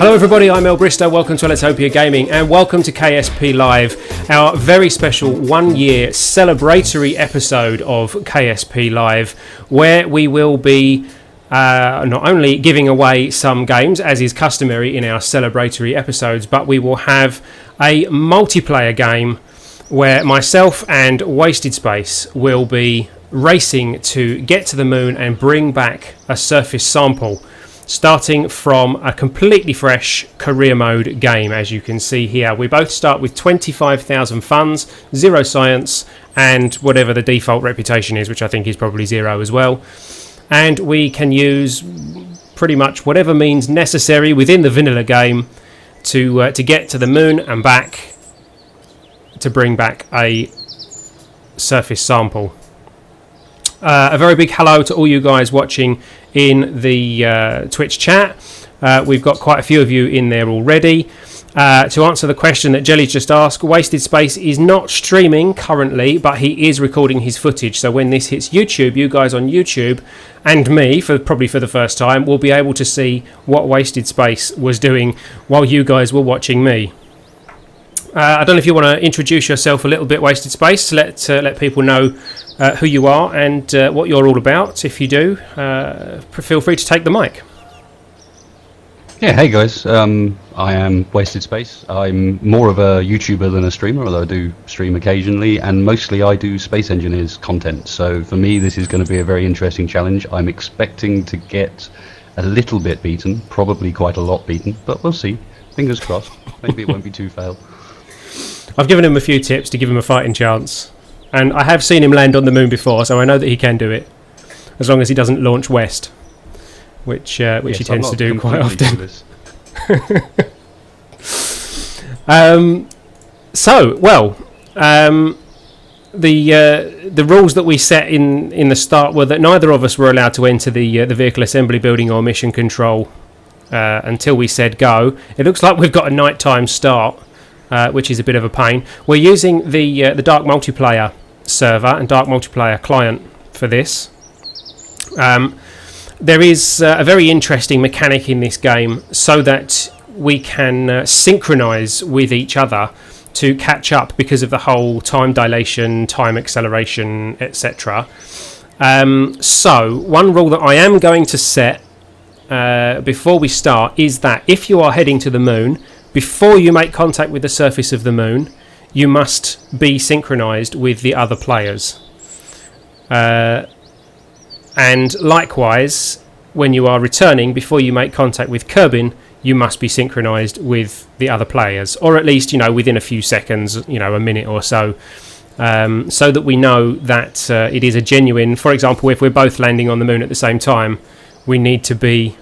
Hello everybody, I'm El Bristow, welcome to Ellitopia Gaming and welcome to KSP Live, our very special 1 year celebratory episode of KSP Live, where we will be not only giving away some games as is customary in our celebratory episodes, but we will have a multiplayer game where myself and Wasted Space will be racing to get to the moon and bring back a surface sample, starting from a completely fresh career mode game. As you can see here, we both start with 25,000 funds, 0 science, and whatever the default reputation is, which I think is probably 0 as well. And we can use pretty much whatever means necessary within the vanilla game to get to the moon and back, to bring back a surface sample. A very big hello to all you guys watching in the Twitch chat. We've got quite a few of you in there already. To answer the question that Jelly's just asked, Wasted Space is not streaming currently, but he is recording his footage. So when this hits YouTube, you guys on YouTube and me, probably for the first time, will be able to see what Wasted Space was doing while you guys were watching me. I don't know if you want to introduce yourself a little bit, Wasted Space, to let people know who you are and what you're all about. If you do, feel free to take the mic. Yeah, hey guys, I am Wasted Space. I'm more of a YouTuber than a streamer, although I do stream occasionally, and mostly I do Space Engineers content. So for me, this is going to be a very interesting challenge. I'm expecting to get a little bit beaten, probably quite a lot beaten, but we'll see. Fingers crossed. Maybe it won't be too fail. I've given him a few tips to give him a fighting chance, and I have seen him land on the moon before, so I know that he can do it, as long as he doesn't launch west, which yes, he tends to do quite often. The rules that we set in the start were that neither of us were allowed to enter the vehicle assembly building or mission control until we said go. It looks like we've got a nighttime start, which is a bit of a pain. We're using the Dark Multiplayer server and Dark Multiplayer client for this. There is a very interesting mechanic in this game so that we can synchronize with each other to catch up because of the whole time dilation, time acceleration, etc. So one rule that I am going to set before we start is that if you are heading to the moon, before you make contact with the surface of the moon, you must be synchronized with the other players. And likewise, when you are returning, before you make contact with Kerbin, you must be synchronized with the other players, or at least, within a few seconds, a minute or so, so that we know that it is a genuine. For example, if we're both landing on the moon at the same time, we need to be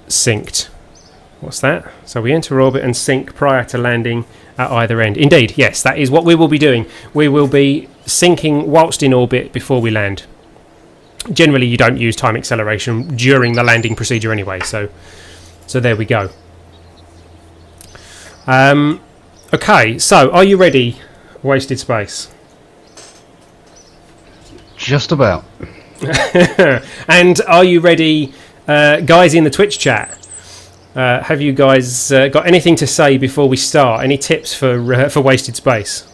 synced. What's that? So we enter orbit and sync prior to landing at either end. Indeed, yes, that is what we will be doing. We will be syncing whilst in orbit before we land. Generally, you don't use time acceleration during the landing procedure anyway, so there we go. Okay, so are you ready, Wasted Space? Just about. And are you ready, guys in the Twitch chat? Have you guys got anything to say before we start? Any tips for Wasted Space?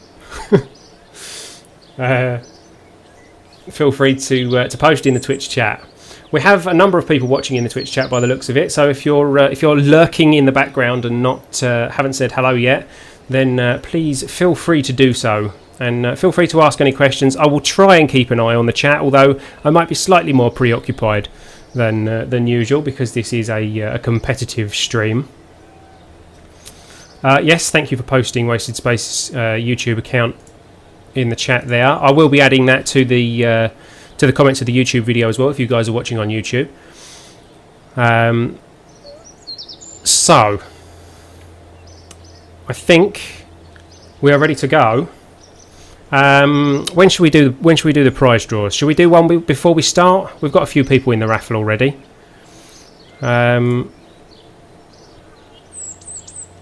Feel free to post in the Twitch chat. We have a number of people watching in the Twitch chat by the looks of it. So if you're lurking in the background and haven't said hello yet, then please feel free to do so, and feel free to ask any questions. I will try and keep an eye on the chat, although I might be slightly more preoccupied than usual because this is a competitive stream. Yes, thank you for posting Wasted Space YouTube account in the chat there. I will be adding that to the comments of the YouTube video as well if you guys are watching on YouTube. So I think we are ready to go. When should we do the prize draws? Should we do one before we start? We've got a few people in the raffle already.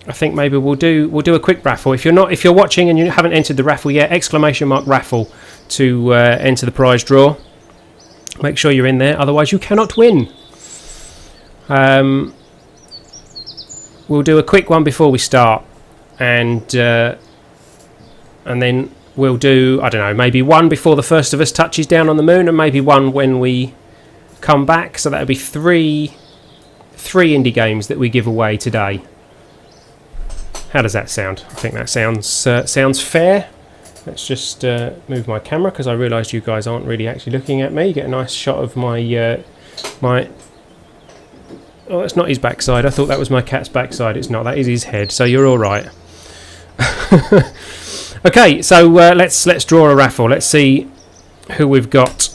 I think maybe we'll do a quick raffle. If you're watching and you haven't entered the raffle yet, !raffle to enter the prize draw. Make sure you're in there, otherwise you cannot win. we'll do a quick one before we start, and then we'll do, I don't know, maybe one before the first of us touches down on the moon, and maybe one when we come back. So that'll be three indie games that we give away today. How does that sound? I think that sounds fair. Let's just move my camera, because I realised you guys aren't really actually looking at me. Get a nice shot of my my. Oh, it's not his backside. I thought that was my cat's backside. It's not. That is his head. So you're all right. Okay, so let's draw a raffle. Let's see who we've got.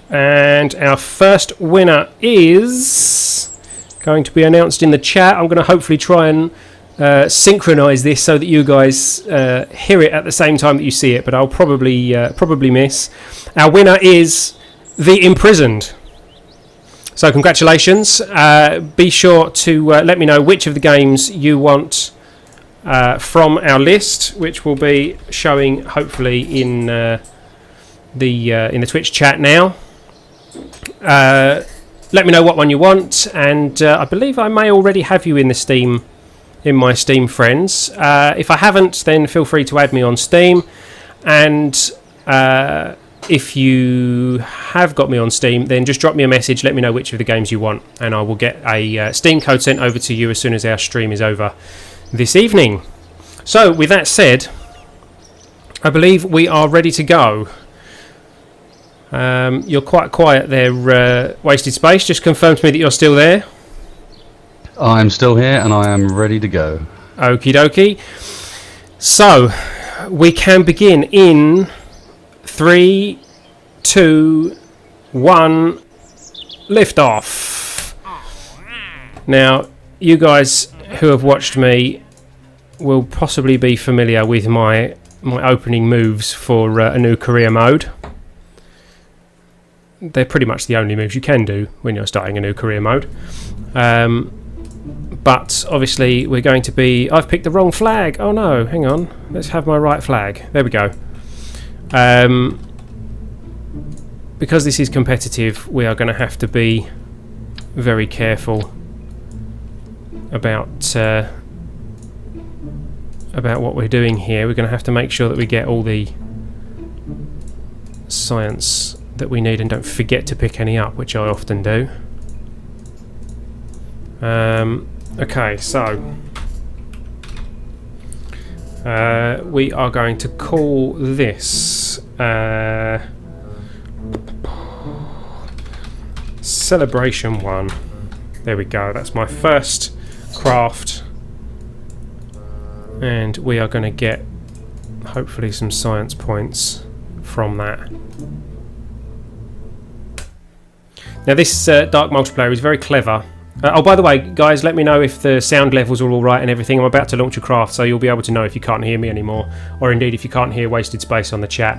And our first winner is going to be announced in the chat. I'm going to hopefully try and synchronise this so that you guys hear it at the same time that you see it, but I'll probably miss. Our winner is The Imprisoned. So congratulations. Be sure to let me know which of the games you want from our list, which will be showing hopefully in the Twitch chat now. Let me know what one you want, and I believe I may already have you in my Steam friends. If I haven't, then feel free to add me on Steam, and if you have got me on Steam, then just drop me a message, let me know which of the games you want, and I will get a Steam code sent over to you as soon as our stream is over this evening. So with that said, I believe we are ready to go. You're quite quiet there, Wasted Space. Just confirm to me that you're still there. I'm still here and I am ready to go. Okie dokie. So, we can begin in 3, 2, 1, lift off. Now, you guys who have watched me will possibly be familiar with my opening moves for a new career mode. They're pretty much the only moves you can do when you're starting a new career mode. But obviously we're going to be... I've picked the wrong flag. Oh no, hang on. Let's have my right flag. There we go. Because this is competitive, we are going to have to be very careful about what we're doing here. We're going to have to make sure that we get all the science that we need and don't forget to pick any up, which I often do. Okay, so we are going to call this Celebration 1. There we go, that's my first craft, and we are going to get hopefully some science points from that. Now this dark multiplayer is very clever. Oh, by the way, guys, let me know if the sound levels are all right and everything. I'm about to launch a craft, so you'll be able to know if you can't hear me anymore, or indeed if you can't hear Wasted Space on the chat.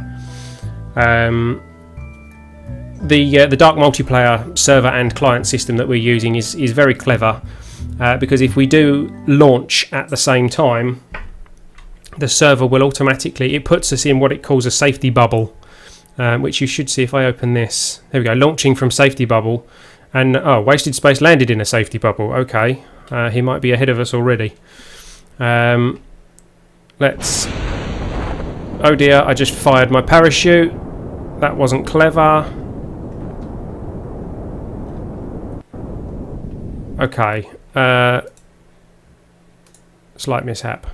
The dark multiplayer server and client system that we're using is very clever, because if we do launch at the same time, the server will automatically... It puts us in what it calls a safety bubble. Which you should see if I open this. There we go, launching from safety bubble. And, oh, Wasted Space landed in a safety bubble. Okay, he might be ahead of us already. Let's... Oh dear, I just fired my parachute. That wasn't clever. Okay, slight mishap.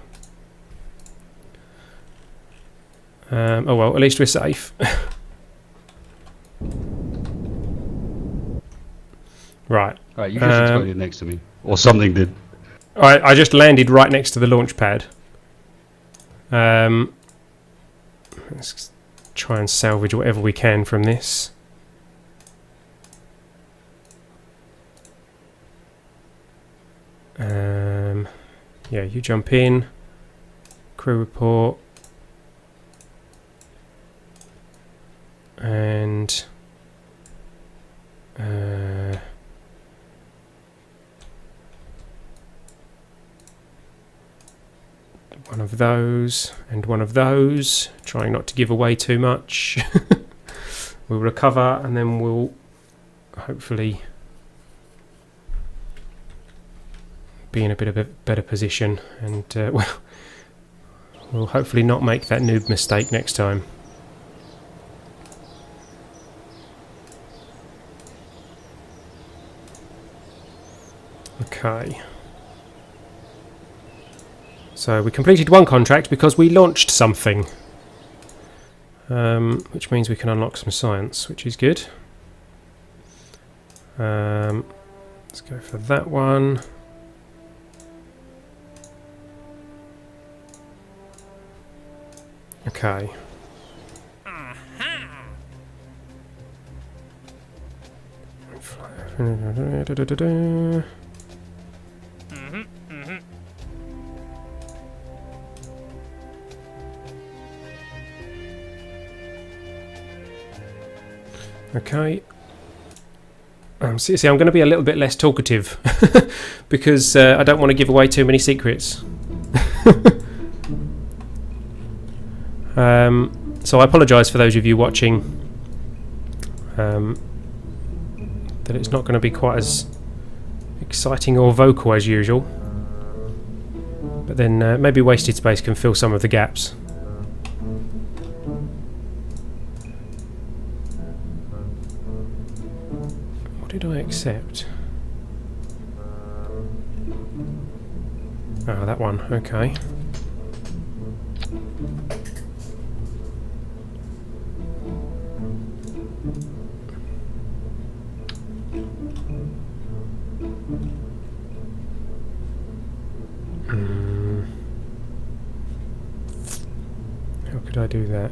Oh well, at least we're safe. Right. Right, you just exploded next to me. Or something did. I just landed right next to the launch pad. Let's try and salvage whatever we can from this. Yeah, you jump in. Crew report. And one of those and one of those, trying not to give away too much. We'll recover and then we'll hopefully be in a bit of a better position, and well, we'll hopefully not make that noob mistake next time. Okay. So we completed one contract because we launched something. Which means we can unlock some science, which is good. Let's go for that one. Okay. Okay. See, I'm going to be a little bit less talkative because I don't want to give away too many secrets. So I apologise for those of you watching that it's not going to be quite as exciting or vocal as usual. But then maybe Wasted Space can fill some of the gaps. What did I accept? Oh, that one, okay. How could I do that?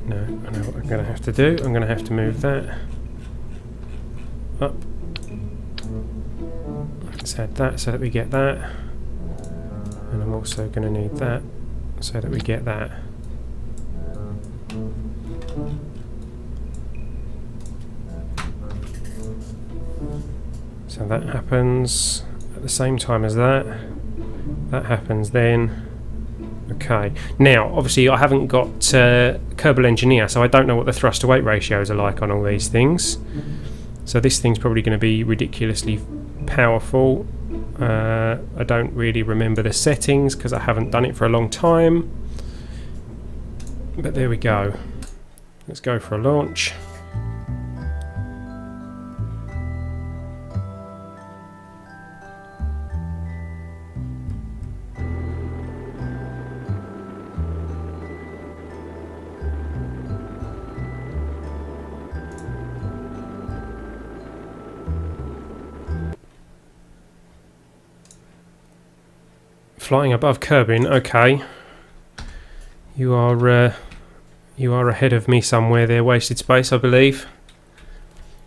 No, I know what I'm going to have to do. I'm going to have to move that up. Let's add that so that we get that. And I'm also going to need that so that we get that. So that happens at the same time as that. That happens then. Okay. Now, obviously, I haven't got Kerbal Engineer, so I don't know what the thrust to weight ratios are like on all these things. So this thing's probably going to be ridiculously powerful. I don't really remember the settings because I haven't done it for a long time. But there we go. Let's go for a launch. Flying above Kerbin, okay. You are ahead of me somewhere there, Wasted Space, I believe.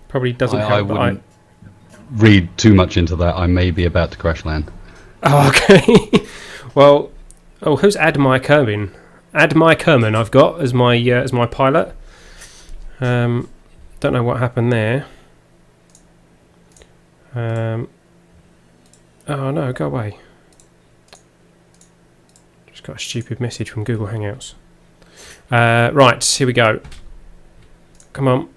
Probably doesn't help. I wouldn't read too much into that. I may be about to crash land. Oh, okay. Well, oh, who's Admai Kerbin? Admai Kerman I've got as my pilot. Don't know what happened there. Oh no, go away. Got a stupid message from Google Hangouts. Right, here we go. Come on.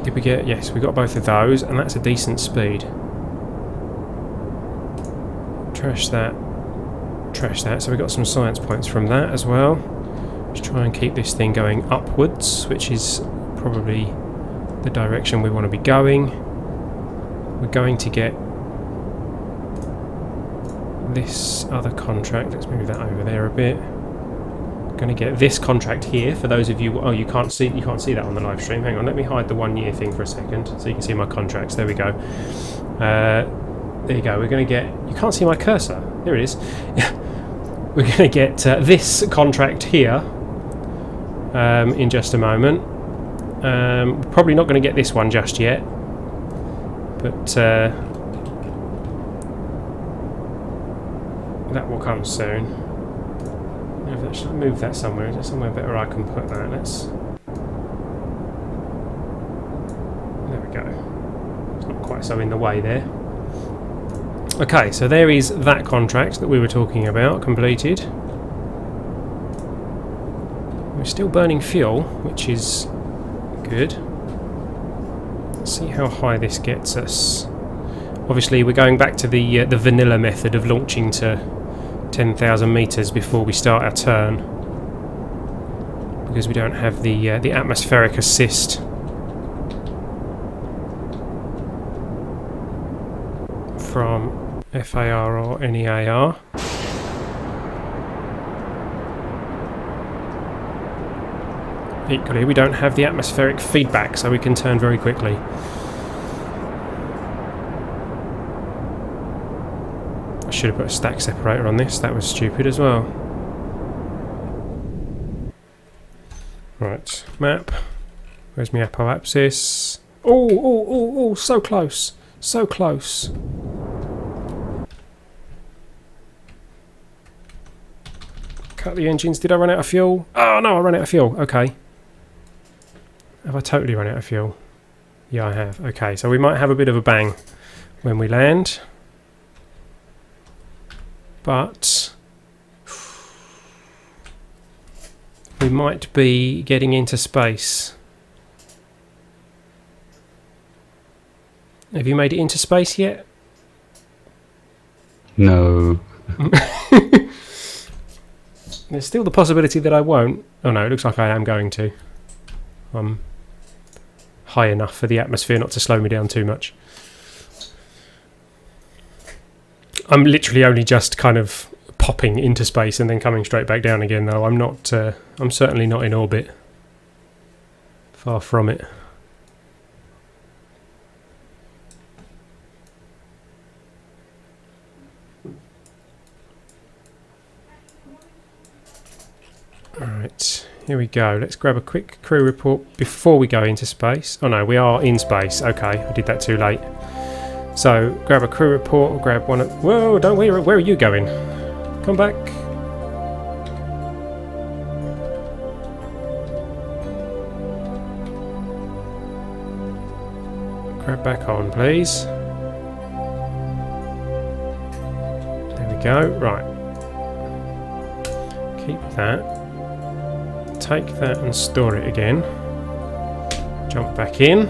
Did we get... Yes, we got both of those, and that's a decent speed. Trash that. Trash that. So we got some science points from that as well. Let's try and keep this thing going upwards, which is probably the direction we want to be going. We're going to get this other contract. Let's move that over there a bit. Going to get this contract here for those of you. Oh, you can't see that on the live stream. Hang on, let me hide the 1 year thing for a second so you can see my contracts. There we go. There you go. We're going to get. You can't see my cursor. There it is. We're going to get this contract here in just a moment. Probably not going to get this one just yet, but. That will come soon. I should move that somewhere. Is there somewhere better I can put that? Let's. There we go. It's not quite so in the way there. Okay, so there is that contract that we were talking about completed. We're still burning fuel, which is good. Let's see how high this gets us. Obviously, we're going back to the vanilla method of launching to 10,000 meters before we start our turn, because we don't have the atmospheric assist. From FAR or NEAR. Equally, we don't have the atmospheric feedback, so we can turn very quickly. I should have put a stack separator on this, that was stupid as well. Right, map. Where's my apoapsis? Oh, so close. So close. Cut the engines. Did I run out of fuel? Oh no, I ran out of fuel. Okay. Have I totally run out of fuel? Yeah, I have. Okay, so we might have a bit of a bang when we land. But we might be getting into space. Have you made it into space yet? No. There's still the possibility that I won't. Oh no, it looks like I am going to. I'm high enough for the atmosphere not to slow me down too much. I'm literally only just kind of popping into space and then coming straight back down again, though. I'm not. I'm certainly not in orbit. Far from it. Alright, here we go. Let's grab a quick crew report before we go into space. Oh no, we are in space. Okay, I did that too late. So, grab a crew report, or grab one of... Whoa, don't worry, where are you going? Come back. Grab back on, please. There we go, right. Keep that. Take that and store it again. Jump back in.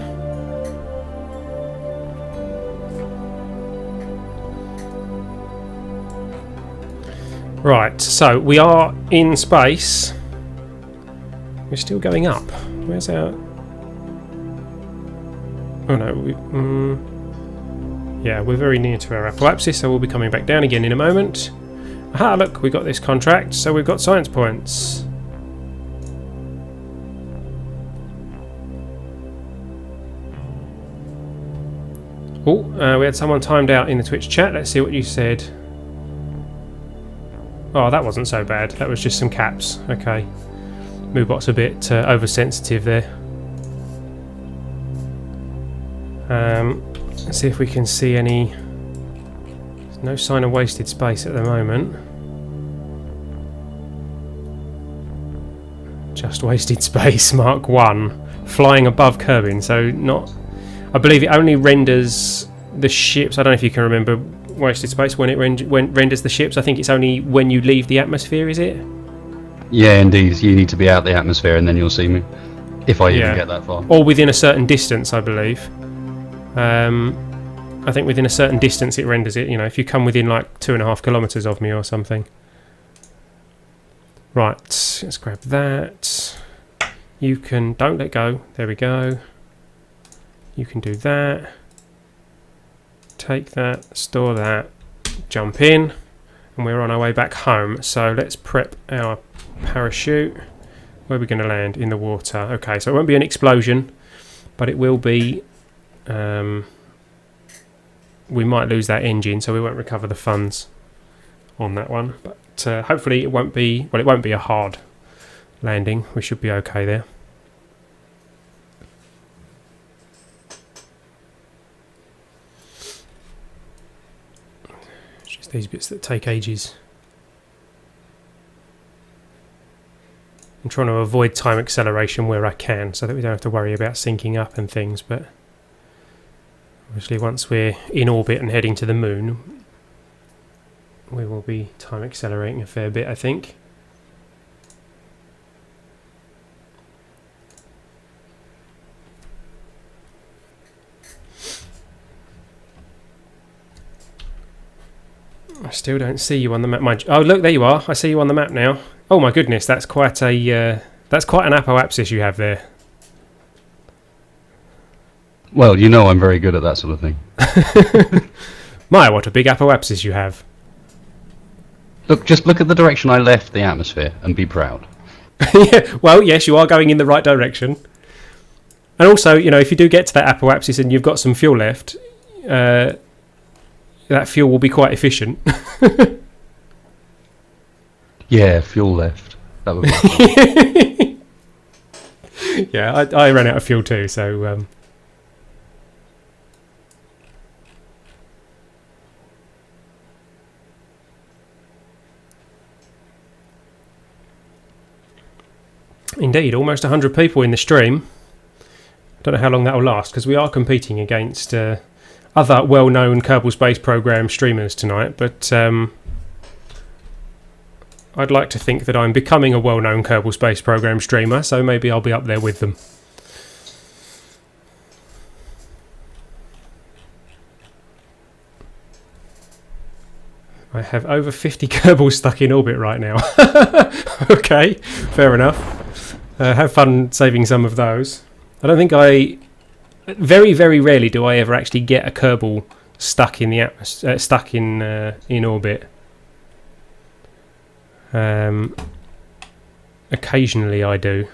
Right, so we are in space. We're still going up. Where's our... Oh no, yeah, we're very near to our apoapsis, so we'll be coming back down again in a moment. Aha, look, we got this contract, so we've got science points. Oh, we had someone timed out in the Twitch chat. Let's see what you said. Oh, that wasn't so bad. That was just some caps. Okay. Moobot's a bit oversensitive there. Let's see if we can see any... There's no sign of wasted space at the moment. Just wasted space, Mark 1. Flying above Kerbin, so not... I believe it only renders the ships. I don't know if you can remember wasted space when it renders the ships. I think it's only when you leave the atmosphere, is it? Yeah, indeed. You need to be out the atmosphere and then you'll see me. If I even get that far. Or within a certain distance, I believe. I think within a certain distance it renders it. You know, if you come within like 2.5 kilometers of me or something. Right, let's grab that. You can... Don't let go. There we go. You can do that. Take that, store that, jump in, and we're on our way back home. So let's prep our parachute. Where are we going to land? In the water. Okay, so it won't be an explosion, but it will be... we might lose that engine, so we won't recover the funds on that one. But hopefully it won't be... Well, it won't be a hard landing. We should be okay there. These bits that take ages. I'm trying to avoid time acceleration where I can so that we don't have to worry about syncing up and things, but obviously once we're in orbit and heading to the moon we will be time accelerating a fair bit, I think. Still don't see you on the map. Oh, look, there you are. I see you on the map now. Oh my goodness, that's quite an apoapsis you have there. Well, you know I'm very good at that sort of thing. My, what a big apoapsis you have. Look, just look at the direction I left the atmosphere and be proud. Yeah, well, yes, you are going in the right direction. And also, you know, if you do get to that apoapsis and you've got some fuel left, that fuel will be quite efficient. Yeah, fuel left. That would be Yeah, I ran out of fuel too, so... Indeed, almost 100 people in the stream. Don't know how long that will last, because we are competing against other well-known Kerbal Space Program streamers tonight, but I'd like to think that I'm becoming a well-known Kerbal Space Program streamer, so maybe I'll be up there with them. I have over 50 Kerbals stuck in orbit right now. Okay, fair enough. Have fun saving some of those. I don't think very, very rarely do I ever actually get a Kerbal stuck in the atmosphere, stuck in orbit. Occasionally I do.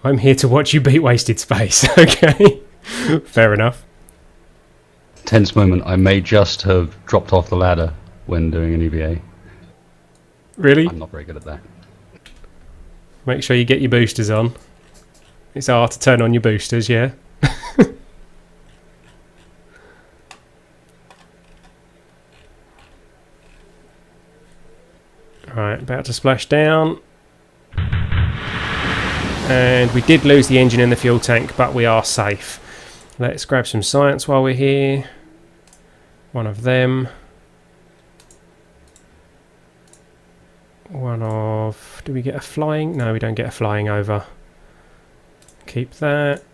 I'm here to watch you beat Wasted Space. Okay, fair enough. tense moment. I may just have dropped off the ladder when doing an EVA. Really? I'm not very good at that. Make sure you get your boosters on. It's hard to turn on your boosters, yeah? Right, about to splash down. And we did lose the engine and the fuel tank, but we are safe. Let's grab some science while we're here. One of them. One of... Do we get a flying? No, we don't get a flying over. Keep that.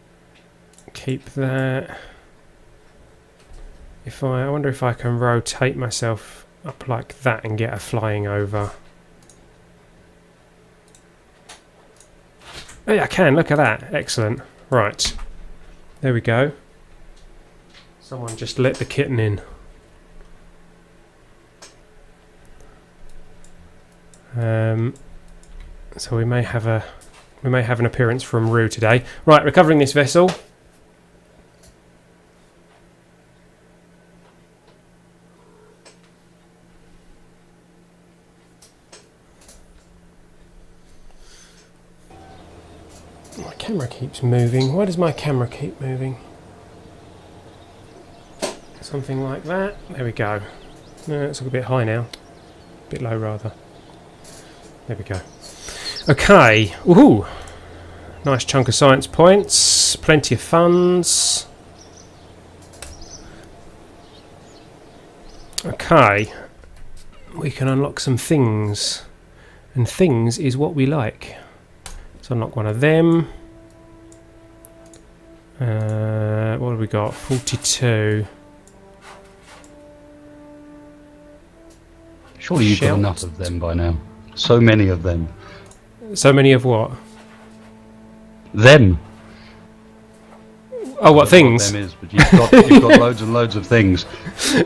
Keep that. I wonder if I can rotate myself up like that and get a flying over. Oh yeah, I can. Look at that. Excellent. Right. There we go. Someone just let the kitten in. So we may have an appearance from Rue today. Right, recovering this vessel. My camera keeps moving. Why does my camera keep moving? Something like that. There we go. No, it's a bit high now. A bit low rather. There we go. Okay. Woohoo! Nice chunk of science points. Plenty of funds. Okay. We can unlock some things. And things is what we like. Let's unlock one of them. What have we got? 42. Surely you've got enough of them by now. So many of them. So many of what? Them. Oh, what things? What them is, but you've got loads and loads of things.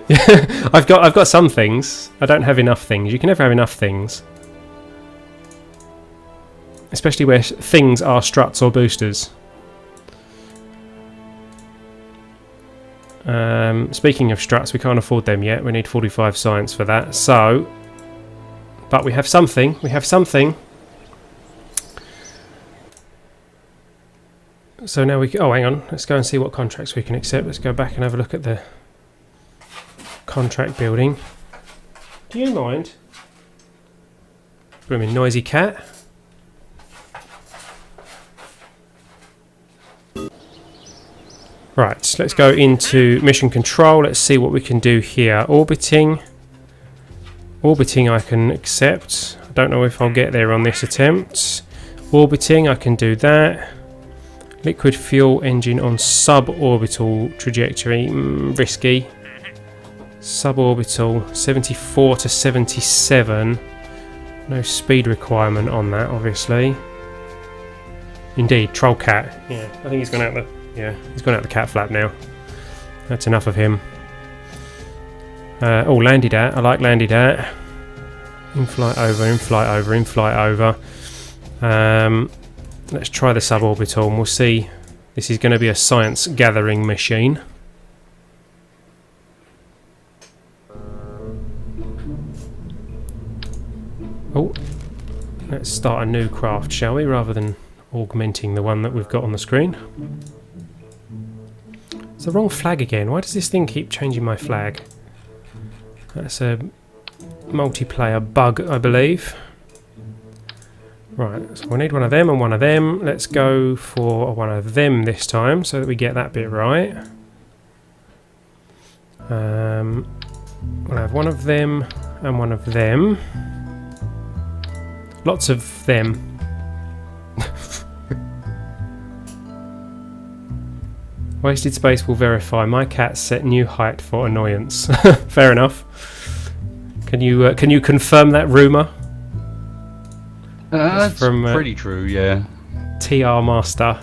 Yeah, I've got some things. I don't have enough things. You can never have enough things. Especially where things are struts or boosters. Speaking of struts, we can't afford them yet. We need 45 science for that. So, but we have something. We have something. So now we... Oh, hang on. Let's go and see what contracts we can accept. Let's go back and have a look at the contract building. Do you mind? Blooming noisy cat. Right, let's go into mission control. Let's see what we can do here. Orbiting. Orbiting I can accept. I don't know if I'll get there on this attempt. Orbiting, I can do that. Liquid fuel engine on suborbital trajectory. Risky. Suborbital 74 to 77. No speed requirement on that, obviously. Indeed, troll cat. Yeah, I think he's gone out the. Yeah, he's gone out the cat flap now. That's enough of him. Oh, landed at. I like landed at. In flight over, in flight over, in flight over. Let's try the suborbital and we'll see. This is going to be a science gathering machine. Oh, let's start a new craft, shall we, rather than augmenting the one that we've got on the screen. It's the wrong flag again. Why does this thing keep changing my flag? That's a multiplayer bug, I believe. Right, so we need one of them and one of them. Let's go for one of them this time so that we get that bit right. We'll have one of them and one of them. Lots of them. Wasted space will verify. My cat set new height for annoyance. Fair enough. Can you confirm that rumour? That's from pretty true, yeah. TR Master.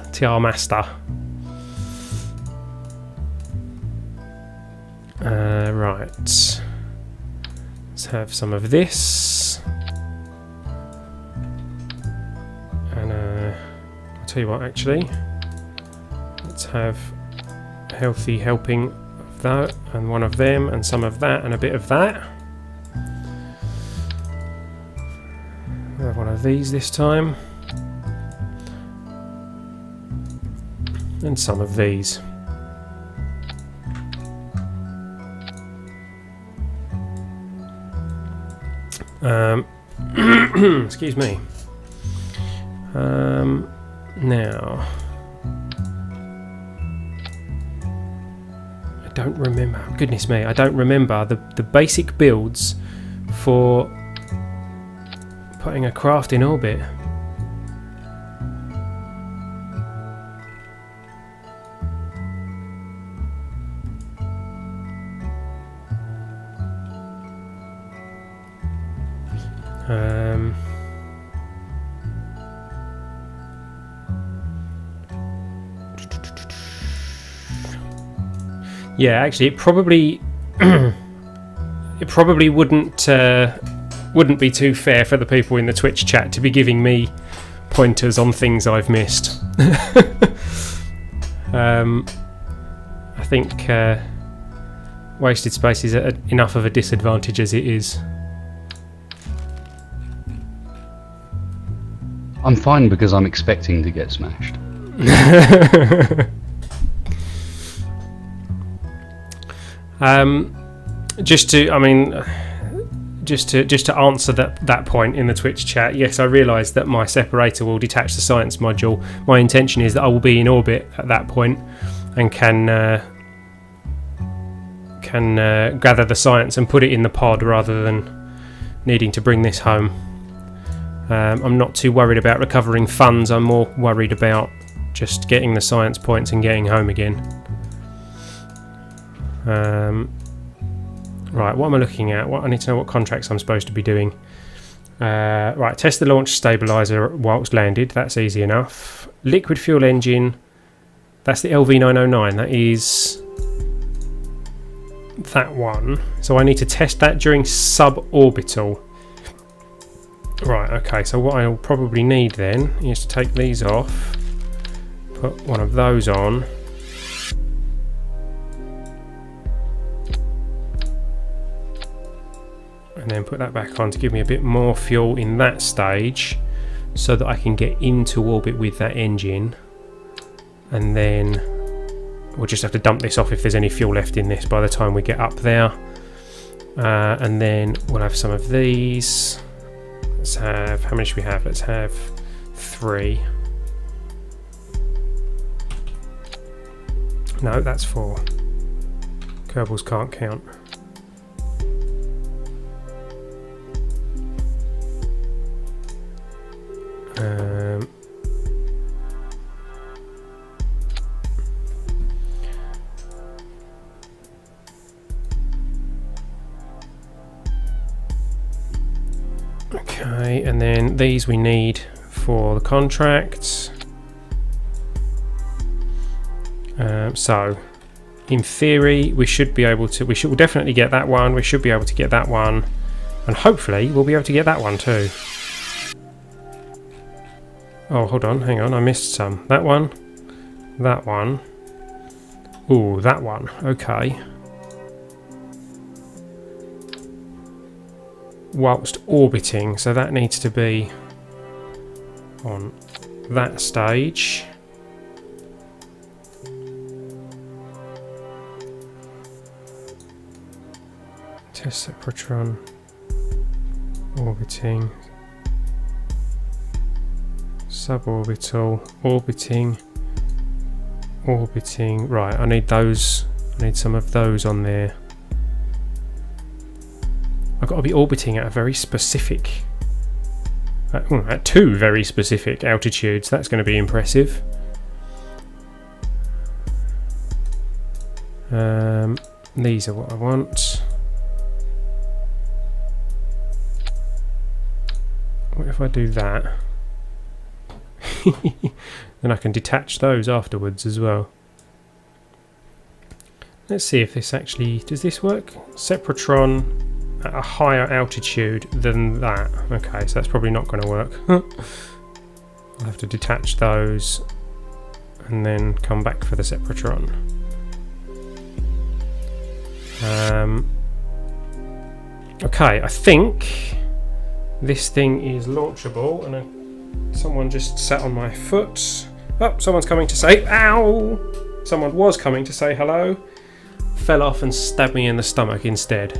Right. Let's have some of this. And I'll tell you what, actually. Let's have a healthy helping of that, and one of them, and some of that, and a bit of that. We'll have one of these this time. And some of these. Excuse me. Now, I don't remember. Goodness me, I don't remember the basic builds for putting a craft in orbit. Yeah, actually, it probably wouldn't be too fair for the people in the Twitch chat to be giving me pointers on things I've missed. I think wasted space is enough of a disadvantage as it is. I'm fine because I'm expecting to get smashed. Just to answer that point in the Twitch chat, yes, I realise that my separator will detach the science module. My intention is that I will be in orbit at that point and can gather the science and put it in the pod rather than needing to bring this home. I'm not too worried about recovering funds. I'm more worried about just getting the science points and getting home again. Right, what am I looking at? I need to know what contracts I'm supposed to be doing. Right, test the launch stabilizer whilst landed. That's easy enough. Liquid fuel engine. That's the LV909. That is that one. So I need to test that during suborbital. Right, okay, so what I'll probably need then is to take these off, put one of those on, and then put that back on to give me a bit more fuel in that stage so that I can get into orbit with that engine. And then we'll just have to dump this off if there's any fuel left in this by the time we get up there. And then we'll have some of these. Let's have, how many should we have? Let's have 3. No, that's 4. Kerbals can't count. Okay, and then these we need for the contracts. So, in theory, we should be able to. We'll definitely get that one. We should be able to get that one, and hopefully, we'll be able to get that one too. Oh, hold on, hang on, I missed some. That one, that one. Ooh, that one. Okay. Whilst orbiting, so that needs to be on that stage. Test Sepratron orbiting, suborbital, orbiting, orbiting. Right, I need those. I need some of those on there. I've got to be orbiting at a very specific, at two very specific altitudes. That's going to be impressive. These are what I want. What if I do that? Then I can detach those afterwards as well. Let's see if this actually... Does this work? Sepratron at a higher altitude than that. Okay, so that's probably not going to work. I'll have to detach those and then come back for the Sepratron. Okay, I think this thing is launchable, and someone just sat on my foot. Oh, someone's coming to say, ow! Someone was coming to say hello. Fell off and stabbed me in the stomach instead.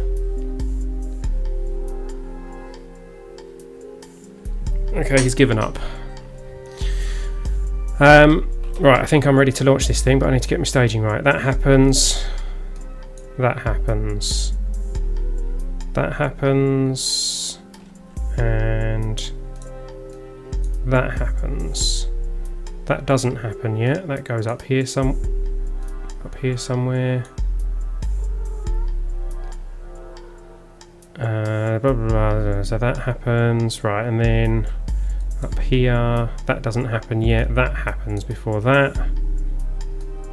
Okay, he's given up. Right, I think I'm ready to launch this thing, but I need to get my staging right. That happens. That happens. That happens. And that happens. That doesn't happen yet. That goes up here somewhere. Blah, blah, blah. So that happens, right, and then up here, that doesn't happen yet. That happens before that.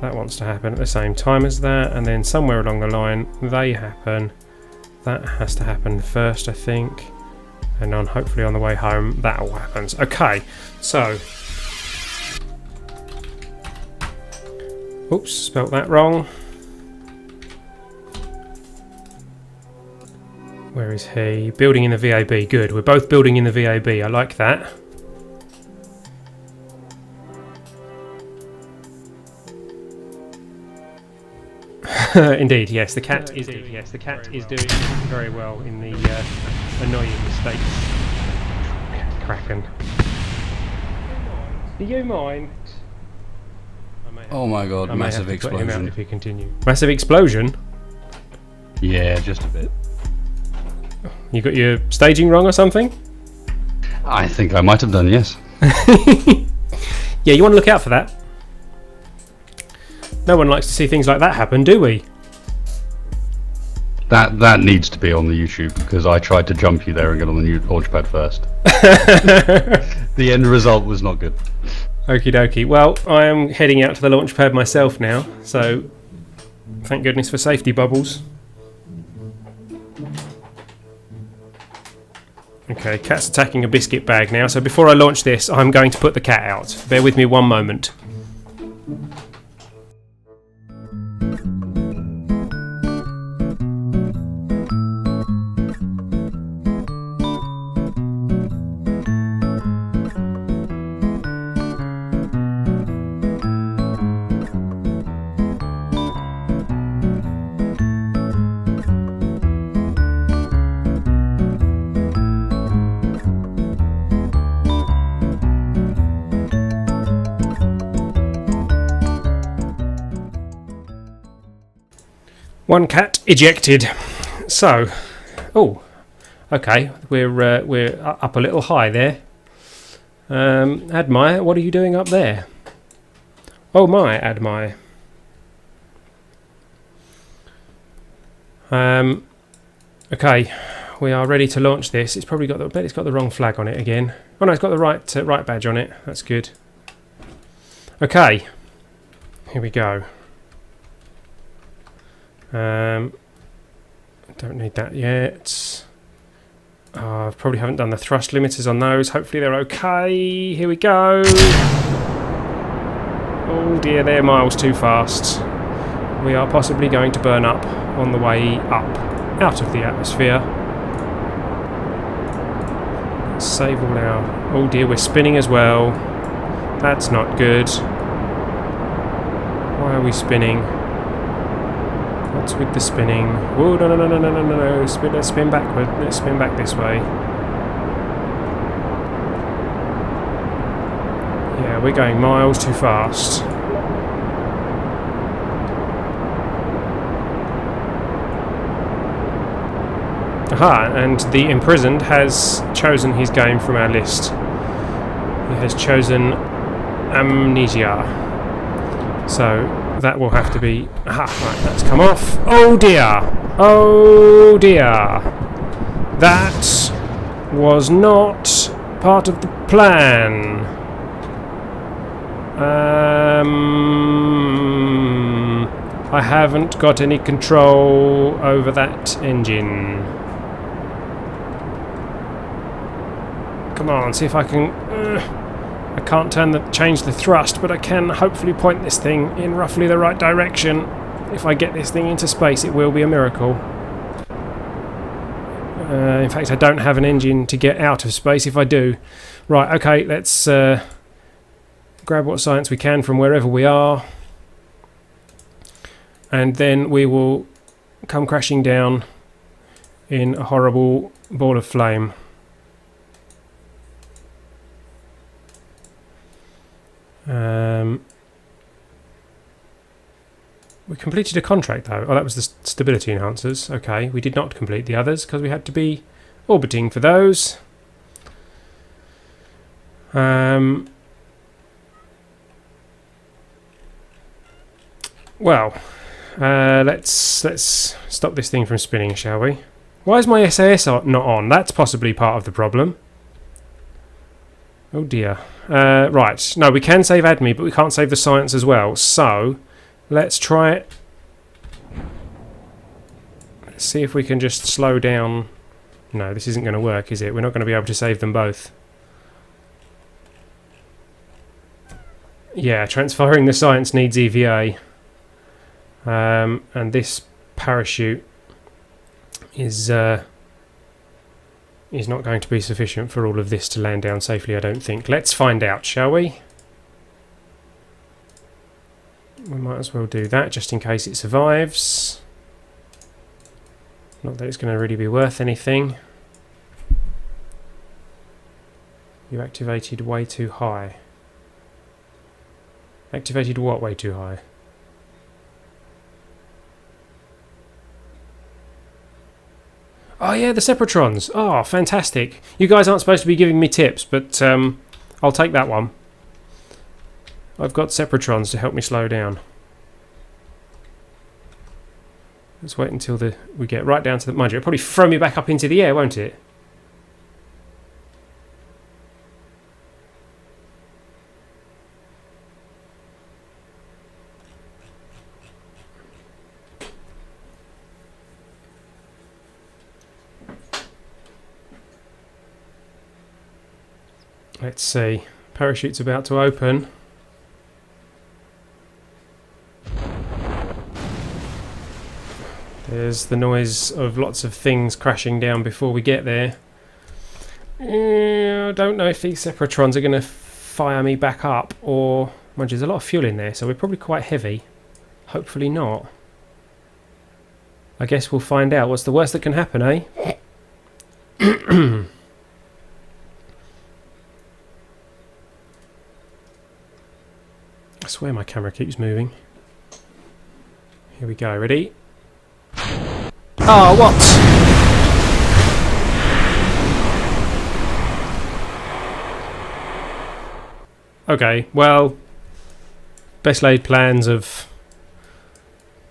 That wants to happen at the same time as that, and then somewhere along the line, they happen. That has to happen first, I think. And on hopefully on the way home, that all happens. Okay, so. Oops, spelt that wrong. Where is he? Building in the VAB. Good. We're both building in the VAB. I like that. Indeed, yes. The cat is. Yes, the cat is doing very well in the annoying mistakes. Kraken. Do you mind? Oh my god! Massive explosion. Put him out if you continue. Massive explosion. Yeah, just a bit. You got your staging wrong or something? I think I might have done, yes. Yeah, you want to look out for that. No one likes to see things like that happen, do we? That needs to be on the YouTube, because I tried to jump you there and get on the new launchpad first. The end result was not good. Okie dokie. Well, I am heading out to the launchpad myself now, so thank goodness for safety bubbles. Okay, cat's attacking a biscuit bag now, so before I launch this, I'm going to put the cat out. Bear with me one moment. One cat ejected. So, oh, okay, we're up a little high there. Admire, what are you doing up there? Oh my, Admire. Okay, we are ready to launch this. It's probably got the, I bet it's got the wrong flag on it again. Oh no, it's got the right badge on it. That's good. Okay, here we go. Don't need that yet. Oh, I probably haven't done the thrust limiters on those. Hopefully they're okay. Here we go. Oh dear, they're miles too fast. We are possibly going to burn up on the way up, out of the atmosphere. Let's save all our... Oh dear, we're spinning as well. That's not good. Why are we spinning? What's with the spinning? Oh, no. Let's spin backward. Let's spin back this way. Yeah, we're going miles too fast. Aha, and the imprisoned has chosen his game from our list. He has chosen amnesia. So that will have to be... Aha, right, that's come off. Oh dear! Oh dear! That was not part of the plan. I haven't got any control over that engine. Come on, see if I can... I can't change the thrust, but I can hopefully point this thing in roughly the right direction. If I get this thing into space, it will be a miracle. In fact, I don't have an engine to get out of space if I do. Right, okay, let's grab what science we can from wherever we are. And then we will come crashing down in a horrible ball of flame. We completed a contract though. Oh, that was the stability enhancers. Okay, we did not complete the others because we had to be orbiting for those. Well, let's stop this thing from spinning, shall we? Why is my SAS not on? That's possibly part of the problem. Oh dear. Right, no, we can save ADME, but we can't save the science as well. So, let's try it. Let's see if we can just slow down. No, this isn't going to work, is it? We're not going to be able to save them both. Yeah, transferring the science needs EVA. And this parachute is not going to be sufficient for all of this to land down safely, I don't think. Let's find out, shall we? We might as well do that, just in case it survives. Not that it's going to really be worth anything. You activated way too high. Activated what way too high? Oh yeah, the Separatrons. Oh, fantastic. You guys aren't supposed to be giving me tips, but I'll take that one. I've got Separatrons to help me slow down. Let's wait until we get right down to the... Mind you, it'll probably throw me back up into the air, won't it? Let's see. Parachute's about to open. There's the noise of lots of things crashing down before we get there. I don't know if these Separatrons are going to fire me back up, or... Mind you, there's a lot of fuel in there, so we're probably quite heavy. Hopefully not. I guess we'll find out. What's the worst that can happen, eh? I swear my camera keeps moving. Here we go, ready? Oh, what? Okay, well, best laid plans of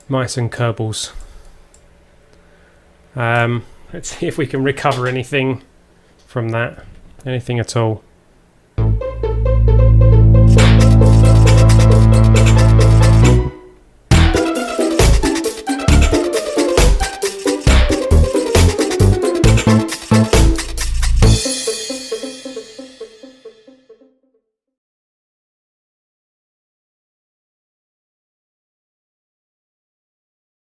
mice and Kerbals. Let's see if we can recover anything from that. Anything at all.